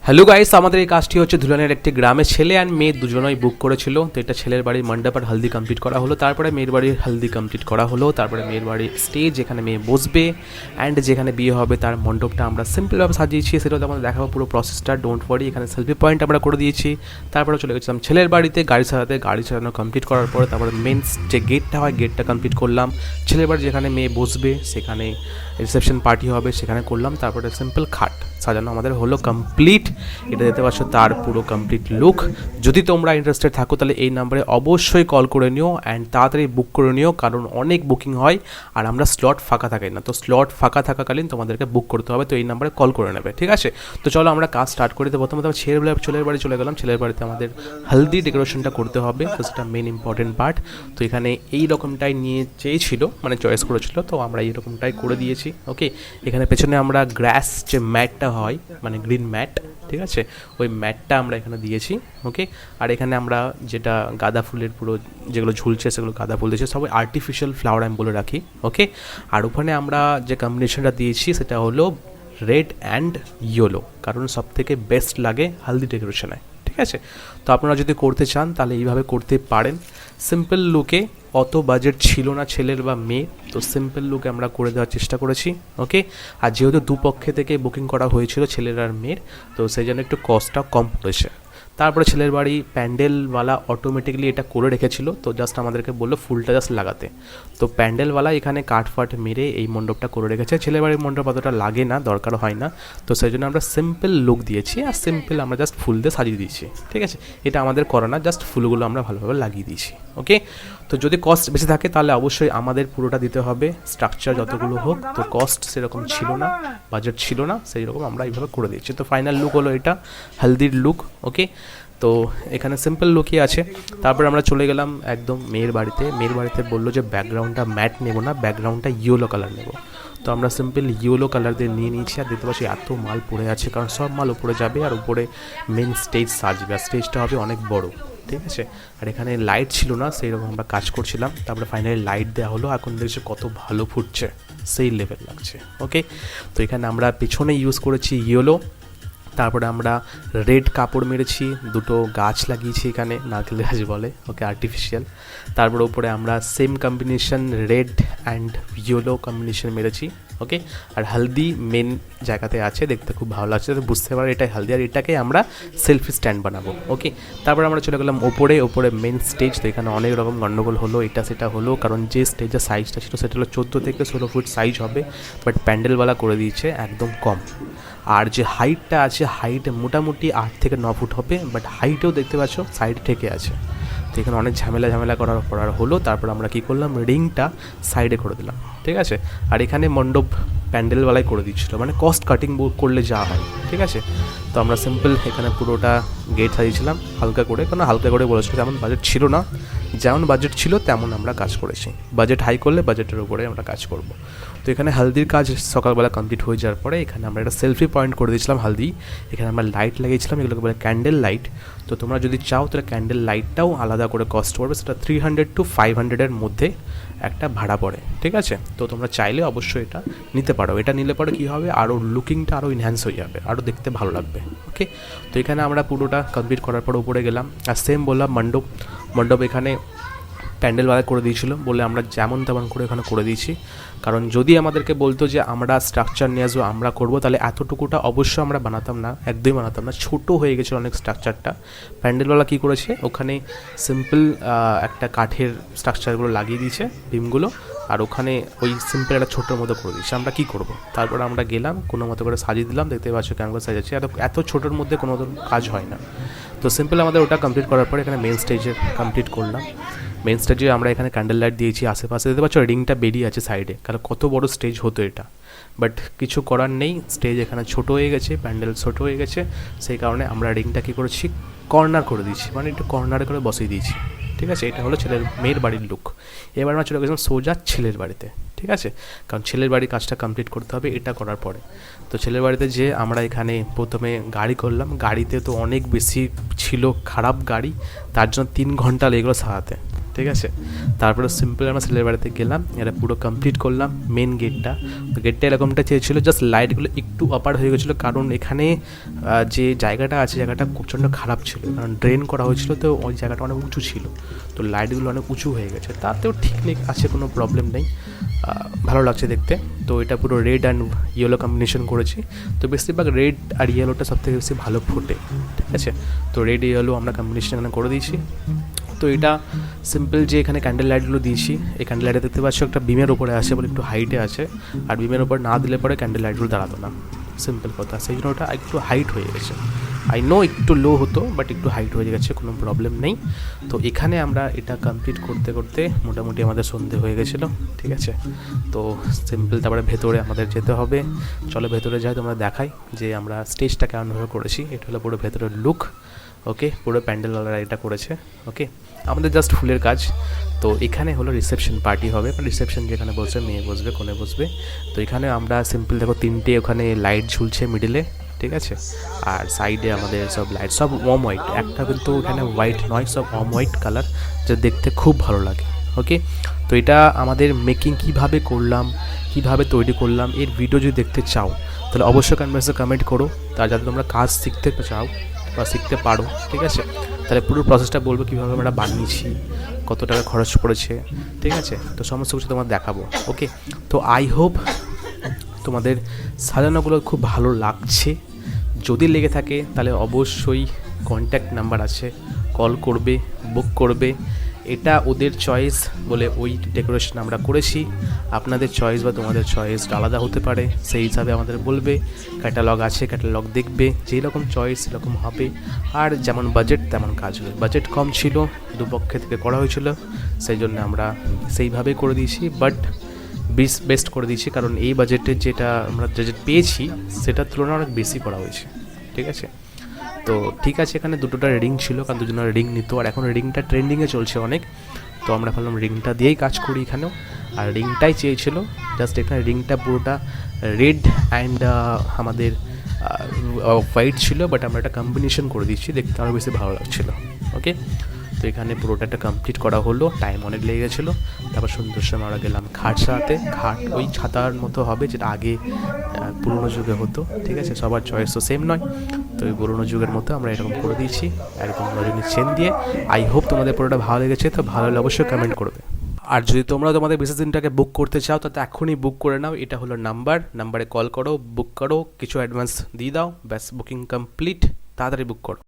Hello guys, আমাদের এই কাজটি হচ্ছে ধুলানের একটি গ্রামে ছেলে আর মেয়ে দুজনেই বুক করেছিল। তো এটা ছেলের বাড়ির মণ্ডপ আর হলদি কমপ্লিট করা হলো, তারপরে মেয়ের বাড়ির হলদি কমপ্লিট করা হলো, তারপরে মেয়ের বাড়ির স্টেজ যেখানে মেয়ে বসবে অ্যান্ড যেখানে বিয়ে হবে তার মণ্ডপটা আমরা সিম্পলভাবে সাজিয়েছি। সেটাও আমাদের দেখাবো পুরো প্রসেসটা, ডোন্ট ওয়ারি। এখানে সেলফি পয়েন্ট আমরা করে দিয়েছি। তারপরে চলে গেছিলাম ছেলের বাড়িতে গাড়ি সাজাতে। গাড়ি সাজানো কমপ্লিট করার পরে তারপরে মেন যে গেটটা হয় গেটটা কমপ্লিট করলাম। ছেলের বাড়ি যেখানে মেয়ে বসবে সেখানে রিসেপশন পার্টি হবে সেখানে করলাম। তারপরে সিম্পল খাট সাজানো আমাদের হলো কমপ্লিট। এটা দেখতে পাচ্ছ তার পুরো কমপ্লিট লুক। যদি তোমরা ইন্টারেস্টেড থাকো তাহলে এই নাম্বারে অবশ্যই কল করে নিও অ্যান্ড তাড়াতাড়ি বুক করে নিও, কারণ অনেক বুকিং হয় আর আমরা স্লট ফাঁকা থাকে না। তো স্লট ফাঁকা থাকাকালীন তোমাদেরকে বুক করতে হবে, তো এই নাম্বারে কল করে নেবে, ঠিক আছে? তো চলো আমরা কাজ স্টার্ট করি। তো প্রথমে ছেলের বাড়ি চলে গেলাম। ছেলের বাড়িতে আমাদের হলদি ডেকোরেশনটা করতে হবে, তো সেটা মেন ইম্পর্টেন্ট পার্ট। তো এখানে এই রকমটাই নিয়ে চেয়েছিল, মানে চয়েস করেছিল, তো আমরা এই রকমটাই করে দিয়েছি। ওকে, এখানে পেছনে আমরা গ্রাস যে ম্যাটটা হয়, মানে গ্রিন ম্যাট, ঠিক আছে, ওই ম্যাটটা আমরা এখানে দিয়েছি। ওকে, আর এখানে আমরা যেটা গাঁদা ফুলের পুরো যেগুলো ঝুলছে সেগুলো গাঁদা ফুল দিয়েছে, সবাই আর্টিফিশিয়াল ফ্লাওয়ার আমি বলে রাখি। ওকে, আর ওখানে আমরা যে কম্বিনেশনটা দিয়েছি সেটা হলো রেড অ্যান্ড ইয়েলো, কারণ সব থেকে বেস্ট লাগে হলদি ডেকোরেশনে, ঠিক আছে? তো আপনারা যদি করতে চান তাহলে এইভাবে করতে পারেন। সিম্পল লুকে, অত বাজেট ছিল না ছেলের বা মেয়ে, তো সিম্পল লুকে আমরা করে দেওয়ার চেষ্টা করেছি। ওকে, আর যেহেতু দুপক্ষে থেকে বুকিং করা হয়েছিল ছেলের আর মেয়ের, তো সেই জন্য একটু কস্টটা কম পড়েছে। তারপরে ছেলের বাড়ি প্যান্ডেলওয়ালা অটোমেটিকলি এটা করে রেখেছিল, তো জাস্ট আমাদেরকে বললো ফুলটা জাস্ট লাগাতে। তো প্যান্ডেলওয়ালা এখানে কাঠফাট মেরে এই মণ্ডপটা করে রেখেছে। ছেলের বাড়ির মণ্ডপ অতটা লাগে না, দরকার হয় না, তো সেই জন্য আমরা সিম্পল লুক দিয়েছি আর সিম্পল আমরা জাস্ট ফুল দিয়ে সাজিয়ে দিয়েছি, ঠিক আছে? এটা আমাদের করা না, জাস্ট ফুলগুলো আমরা ভালোভাবে লাগিয়ে দিয়েছি। ওকে, তো যদি কস্ট বেশি থাকে তাহলে অবশ্যই আমাদের পুরোটা দিতে হবে, স্ট্রাকচার যতগুলো হোক। তো কস্ট সেরকম ছিল না, বাজেট ছিল না, সেই রকম আমরা এইভাবে করে দিয়েছি। তো ফাইনাল লুক হলো এটা হলদির লুক। ওকে, তো এখানে সিম্পল লুকই আছে। তারপর আমরা চলে গেলাম একদম মেয়ের বাড়িতে। মেয়ের বাড়িতে বললো যে ব্যাকগ্রাউন্ডটা ম্যাট নেবো না, ব্যাকগ্রাউন্ডটা ইয়েলো কালার নেবো। তো আমরা সিম্পল ইয়েলো কালার দিয়ে নিয়ে নিয়েছি। আর দেখতে পাচ্ছি এত মাল পড়ে আছে, কারণ সব মাল উপরে যাবে আর উপরে মেন স্টেজ সাজবে, আর স্টেজটা হবে অনেক বড়, ঠিক আছে? আর এখানে লাইট ছিল না, সেই রকম আমরা কাজ করছিলাম। তারপরে ফাইনালি লাইট দেওয়া হলো, এখন দেখছি কত ভালো ফুটছে, সেই লেভেল লাগছে। ওকে, তো এখানে আমরা পেছনে ইউজ করেছি ইয়েলো, তারপরে আমরা রেড কাপড় মেরেছি, দুটো গাছ লাগিয়েছি এখানে, নারকেল গাছ বলে, ওকে, আর্টিফিশিয়াল। তারপর উপরে আমরা same combination red and yellow combination মেরেছি। ওকে, আর হলদি মেন জায়গাতে আছে, দেখতে খুব ভালো লাগছে, বুঝতে পারো এটাই হলদি। আর এটাকে আমরা সেলফি স্ট্যান্ড বানাবো। ওকে, তারপর আমরা চলে গেলাম ওপরে মেন স্টেজ। তো এখানে অনেক রকম গণ্ডগোল হলো, এটা সেটা হলো, কারণ যে স্টেজের সাইজটা ছিল সেটা হলো 14 থেকে 16 ফুট সাইজ হবে, বাট প্যান্ডেলওয়ালা করে দিয়েছে একদম কম। আর যে হাইটটা আছে, হাইট মোটামুটি 8 থেকে 9 ফুট হবে, বাট হাইটেও দেখতে পাচ্ছ সাইড থেকে আছে। তো এখানে অনেক ঝামেলা করার হলো। তারপর আমরা কী করলাম, রিংটা সাইডে করে দিলাম, ঠিক আছে? আর এখানে মণ্ডপ প্যান্ডেলওয়ালাই করে দিচ্ছিলো, মানে কস্ট কাটিং করলে যা হয়, ঠিক আছে? তো আমরা সিম্পল এখানে পুরোটা গেট সাজিয়েছিলাম হালকা করে, কারণ হালকা করে বলেছিল, যেমন বাজেট ছিল না, যেমন বাজেট ছিল তেমন আমরা কাজ করেছি। বাজেট হাই করলে বাজেটের উপরে আমরা কাজ করব। তো এখানে হলদির কাজ সকালবেলা কমপ্লিট হয়ে যাওয়ার পরে এখানে আমরা একটা সেলফি পয়েন্ট করে দিয়েছিলাম হলদি। এখানে আমরা লাইট লাগিয়েছিলাম, এগুলোকে বলে ক্যান্ডেল লাইট। তো তোমরা যদি চাও তাহলে ক্যান্ডেল লাইটটাও আলাদা করে কস্ট পড়বে, সেটা 300 to 500-এর মধ্যে একটা ভাড়া পড়ে, ঠিক আছে? তো তোমরা চাইলে অবশ্যই এটা নিতে পারো। এটা নিলে পরে কী হবে, আরও লুকিংটা আরও এনহ্যান্স হয়ে যাবে, আরও দেখতে ভালো লাগবে। ওকে, তো এখানে আমরা পুরোটা কমপ্লিট করার পর উপরে গেলাম। আর সেম বললাম মণ্ডপ এখানে প্যান্ডেলওয়ালা করে দিয়েছিল বলে আমরা যেমন তেমন করে এখানে করে দিয়েছি। কারণ যদি আমাদেরকে বলতো যে আমরা স্ট্রাকচার নিয়ে আসবো, আমরা করবো, তাহলে এতটুকুটা অবশ্যই আমরা বানাতাম না, একদমই বানাতাম না, ছোটো হয়ে গেছিলো অনেক স্ট্রাকচারটা। প্যান্ডেলওয়ালা কী করেছে, ওখানে সিম্পল একটা কাঠের স্ট্রাকচারগুলো লাগিয়ে দিয়েছে, বিমগুলো, আর ওখানে ওই সিম্পল একটা ছোটোর মতো করে দিয়েছে। আমরা কী করবো, তারপর আমরা গেলাম কোনো মতো করে সাজিয়ে দিলাম, দেখতে পাচ্ছ কেমন করে সাজাচ্ছি। এত ছোটোর মধ্যে কোনো কাজ হয় না। তো সিম্পল আমাদের ওটা কমপ্লিট করার পরে এখানে মেন স্টেজের কমপ্লিট করলাম। মেন স্টেজে আমরা এখানে ক্যান্ডেল লাইট দিয়েছি, আশেপাশে দেখতে পাচ্ছ রিংটা বেরিয়ে আছে সাইডে, কারণ কত বড় স্টেজ হতো এটা, বাট কিছু করার নেই, স্টেজ এখানে ছোটো হয়ে গেছে, প্যান্ডেল ছোটো হয়ে গেছে, সেই কারণে আমরা রিংটা কী করেছি, কর্নার করে দিয়েছি, মানে একটু কর্নারে করে বসিয়ে দিয়েছি, ঠিক আছে? এটা হলো মেয়ের বাড়ির লুক। এবার আমরা চলে গেছিলাম সোজা ছেলের বাড়িতে, ঠিক আছে? কারণ ছেলের বাড়ির কাজটা কমপ্লিট করতে হবে এটা করার পরে। তো ছেলের বাড়িতে যে আমরা এখানে প্রথমে গাড়ি করলাম, গাড়িতে তো অনেক বেশি ছিল খারাপ গাড়ি, তার জন্য 3 ঘন্টা লেগেলো সারাতে। ঠিক আছে। তারপরে সিম্পল আমরা ছেলের বাড়িতে গেলাম, এটা পুরো কমপ্লিট করলাম। মেন গেটটা, তো গেটটা এরকমটা চেয়েছিলো, জাস্ট লাইটগুলো একটু অপার হয়ে গেছিলো, কারণ এখানে যে জায়গাটা আছে জায়গাটা প্রচণ্ড খারাপ ছিল, কারণ ড্রেন করা হয়েছিল, তো ওই জায়গাটা অনেক উঁচু ছিল, তো লাইটগুলো অনেক উঁচু হয়ে গেছে। তাতেও ঠিক নেই, আছে, কোনো প্রবলেম নেই, ভালো লাগছে দেখতে। তো এটা পুরো রেড অ্যান্ড ইয়েলো কম্বিনেশন করেছি, তো বেশিরভাগ রেড আর ইয়েলোটা সবথেকে বেশি ভালো ফোটে, ঠিক আছে। তো রেড ইয়েলো আমরা কম্বিনেশন এখানে করে দিয়েছি। তো এটা সিম্পল যে এখানে ক্যান্ডেল লাইটগুলো দিয়েছি, এই ক্যান্ডেল লাইটে দেখতে পাচ্ছ একটা বিমের ওপরে আছে বলে একটু হাইটে আছে, আর বিমের ওপর না দিলে পরে ক্যান্ডেল লাইটগুলো দাঁড়াতো না, সিম্পল কথা, সেই জন্য ওটা একটু হাইট হয়ে গেছে। আই নো একটু লো হতো, বাট একটু হাইট হয়ে গেছে, কোনো প্রবলেম নেই। তো এখানে আমরা এটা কমপ্লিট করতে করতে মোটামুটি আমাদের সন্ধে হয়ে গেছিলো, ঠিক আছে। তো সিম্পল তারপরে ভেতরে আমাদের যেতে হবে, চলো ভেতরে যাই, তোমরা দেখাই যে আমরা স্টেজটা কেমনভাবে করেছি। এটা হলো পুরো ভেতরের লুক, ওকে, পুরো প্যান্ডেলওয়ালারা এটা করেছে, ওকে, আমাদের জাস্ট ফুলের কাজ। তো এখানে হলো রিসেপশন পার্টি হবে, রিসেপশন যেখানে বসবে, মেয়ে বসবে, কোণে বসবে। তো এখানে আমরা সিম্পল দেখো 3টে ওখানে লাইট ঝুলছে মিডিলে, ঠিক আছে, আর সাইডে আমাদের সব লাইট, সব ওয়ার্ম হোয়াইট, একটা কিন্তু এখানে হোয়াইট নয়, সব ওয়ার্ম হোয়াইট কালার, যা দেখতে খুব ভালো লাগে, ওকে। তো এটা আমাদের মেকিং কিভাবে করলাম, কিভাবে তৈরি করলাম, এর ভিডিও যদি দেখতে চাও তাহলে অবশ্যই কমেন্ট করো, তার যাতে তোমরা কাজ শিখতে চাও বা শিখতে পারো, ঠিক আছে। তাহলে পুরো প্রসেসটা বলবো কীভাবে আমরা বানিয়েছি, কত টাকা খরচ পড়েছে, ঠিক আছে। তো সমস্ত কিছু তোমার দেখাবো, ওকে। তো আই হোপ তোমাদের সাজানোগুলো খুব ভালো লাগছে। যদি লেগে থাকে তাহলে অবশ্যই কন্ট্যাক্ট নাম্বার আছে, কল করবে, বুক করবে। এটা ওদের চয়েস বলে ওই ডেকোরেশন আমরা করেছি, আপনাদের চয়েস বা তোমাদের চয়েস আলাদা হতে পারে, সেই হিসাবে আমাদের বলবে। ক্যাটালগ আছে, ক্যাটালগ দেখবে, যেই রকম চয়েস সেরকম হবে, আর যেমন বাজেট তেমন কাজ হবে। বাজেট কম ছিল, দুপক্ষে থেকে করা হয়েছিল, সেই জন্য আমরা সেইভাবেই করে দিয়েছি, বাট বেস্ট করে দিয়েছি, কারণ এই বাজেটের যেটা আমরা বাজেট পেয়েছি সেটার তুলনায় অনেক বেশি করা হয়েছে, ঠিক আছে। তো ঠিক আছে, এখানে দুটোটা রিং ছিল, কারণ দুজনের রিং নিত, আর এখন রিংটা ট্রেন্ডিংয়ে চলছে অনেক, তো আমরা ভাবলাম রিংটা দিয়েই কাজ করি এখানেও। আর রিংটাই চেয়েছিল, জাস্ট এখানে রিংটা পুরোটা রেড অ্যান্ড আমাদের হোয়াইট ছিল, বাট আমরা একটা কম্বিনেশন করে দিচ্ছি, দেখতে আরও বেশি ভালো লাগছিলো, ওকে। তো এখানে পুরোটা একটা কমপ্লিট করা হলো, টাইম অনেক লেগে গেছিলো। তারপর সুন্দর সময় আমরা গেলাম খাট সারাতে, খাট ওই ছাতার মতো হবে যেটা আগে পুরোনো যুগে হতো, ঠিক আছে, সবার চয়েস তো সেম নয়, তো ওই পুরোনো যুগের মতো আমরা এরকম করে দিয়েছি, এরকম রজনী চেন দিয়ে। আই হোপ তোমাদের পুরোটা ভালো লেগেছে, তো ভালো হলে অবশ্যই কমেন্ট করবে। আর যদি তোমরা তোমাদের বিশেষ দিনটাকে বুক করতে চাও তাতে এখনই বুক করে নাও, এটা হলো নাম্বারে কল করো, বুক করো, কিছু অ্যাডভান্স দিয়ে দাও, ব্যাস বুকিং কমপ্লিট, তাড়াতাড়ি বুক করো।